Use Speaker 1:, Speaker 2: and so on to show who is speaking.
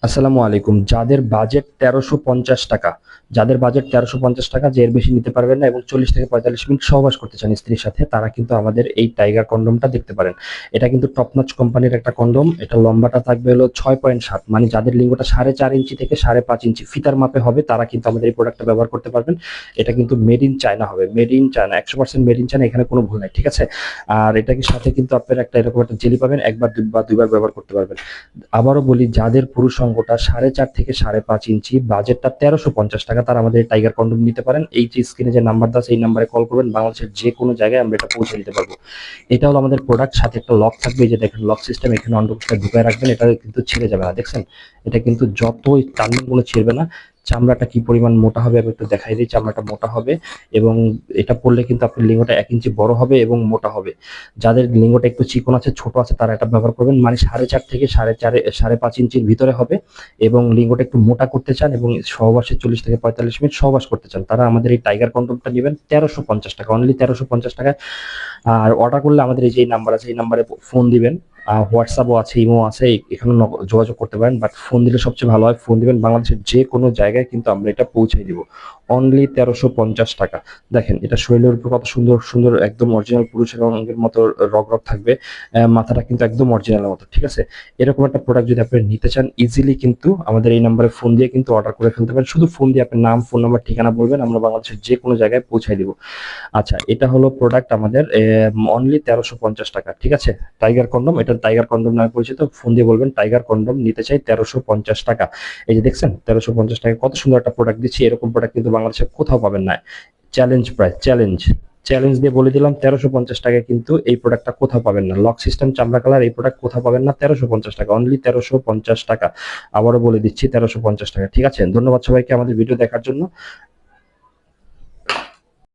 Speaker 1: আসসালামু আলাইকুম। যাদের বাজেট ১৩৫০ টাকা, যে এর বেশি নিতে পারবেন না এবং ৪০ থেকে ৪৫ মিনিট সহবাস করতে চান স্ত্রীর সাথে, তারা কিন্তু আমাদের এই টাইগার কন্ডোমটা দেখতে পারেন। এটা কিন্তু টপ নচ কোম্পানির একটা কন্ডোম। এটা লম্বাটা থাকবে হলো ৬.৭, মানে যাদের লিঙ্গটা ৪.৫ ইঞ্চি থেকে ৫.৫ ইঞ্চি ফিতার মাপে হবে তারা কিন্তু আমাদের এই প্রোডাক্টটা ব্যবহার করতে পারবেন। এটা কিন্তু মেড ইন চায়না হবে, made in China, ১০০% made in China, এখানে কোনো ভুল নাই, ঠিক আছে? আর এটাকে সাথে কিন্তু আপনার একটা এরকম একটা জেলি পাবেন, একবার বা দুইবার ব্যবহার করতে পারবেন। আবারও বলি, যাদের পুরুষ অঙ্গটা ৪.৫ থেকে ৫.৫ ইঞ্চি, বাজেটটা ১৩৫০ টাকা, তারা আমাদের টাইগার কন্ডোম নিতে পারেন। এই যে স্ক্রিনে যে নাম্বার দেওয়া আছে এই নাম্বারে কল করবেন, বাংলাদেশের যে কোনো জায়গায় আমরা এটা পৌঁছে দিতে পারবো। এটা হলো আমাদের প্রোডাক্ট, সাথে একটা লক থাকবে, এই যে দেখেন লক সিস্টেম, এখানে অন্ডকোষটা ঢুকায় রাখবেন, এটা কিন্তু ছিঁড়ে যাবে না, দেখছেন? এটা কিন্তু যতই টানবেন কোনো ছিঁড়বে না। চামড়াটা কি পরিমাণ মোটা হবে আমি একটু দেখাই দিই। চামড়াটা মোটা হবে এবং এটা পড়লে কিন্তু আপনার লিঙ্গটা ১ ইঞ্চি বড় হবে এবং মোটা হবে। যাদের লিঙ্গটা একটু চিকন আছে, ছোট আছে, তারা এটা ব্যবহার করবেন। মানে ৪.৫ থেকে ৫.৫ ইঞ্চির ভিতরে হবে এবং লিঙ্গটা একটু মোটা করতে চান এবং সহবাসে ৪০ থেকে ৪৫ মিনিট সহবাস করতে চান, তারা আমাদের এই টাইগার কন্ডোমটা নেবেন ১৩৫০ টাকা, অনলি ১৩৫০ টাকায়। আর অর্ডার করলে আমাদের এই যে নাম্বার আছে এই নাম্বারে ফোন দিবেন। হোয়াটসঅ্যাপও আছে, ইমো আছে, এখানে যোগাযোগ করতে পারেন, বাট ফোন দিলে সবচেয়ে ভালো হয়। ফোন দিবেন, বাংলাদেশের যে কোনো জায়গায় কিন্তু আমরা এটা পৌঁছে দিব অনলি ১৩৫০ টাকা। দেখেন এটা শরীরের উপর কত সুন্দর সুন্দর, একদম অরিজিনাল পুরুষের রঙের মতো রগ রগ থাকবে। মাথাটা কিন্তু একদম অরিজিনালের মতো, ঠিক আছে? এরকম একটা প্রোডাক্ট যদি আপনি নিতে চান, ইজিলি কিন্তু আমাদের এই নাম্বারে ফোন দিয়ে কিন্তু অর্ডার করে ফেলতে পারেন। শুধু ফোন দিয়ে আপনার নাম, ফোন নাম্বার, ঠিকানা বলবেন, আমরা বাংলাদেশের যে কোনো জায়গায় পৌঁছায় দিব। আচ্ছা, এটা হলো প্রোডাক্ট আমাদের অনলি ১৩৫০ টাকা, ঠিক আছে? টাইগার কন্ডম, এটা টাইগার কন্ডম নামে পরিচিত। ফোন দিয়ে বলবেন টাইগার কন্ডম নিতে চাই ১৩৫০ টাকা। এই যে দেখছেন ১৩৫০ টাকা, কত সুন্দর একটা প্রোডাক্ট দিচ্ছি। এরকম প্রোডাক্ট কিন্তু বাংলাদেশে কোথাও পাবেন না। চ্যালেঞ্জ প্রাইস, চ্যালেঞ্জ, চ্যালেঞ্জ দিয়ে বলে দিলাম, ১৩৫০ টাকায় কিন্তু এই প্রোডাক্টটা কোথাও পাবেন না। লক সিস্টেম, চামড়া কালার, এই প্রোডাক্ট কোথাও পাবেন না। ১৩৫০ টাকা, অনলি ১৩৫০ টাকা। আবারও বলে দিচ্ছি ১৩৫০ টাকা, ঠিক আছে? ধন্যবাদ সবাইকে আমাদের ভিডিও দেখার জন্য।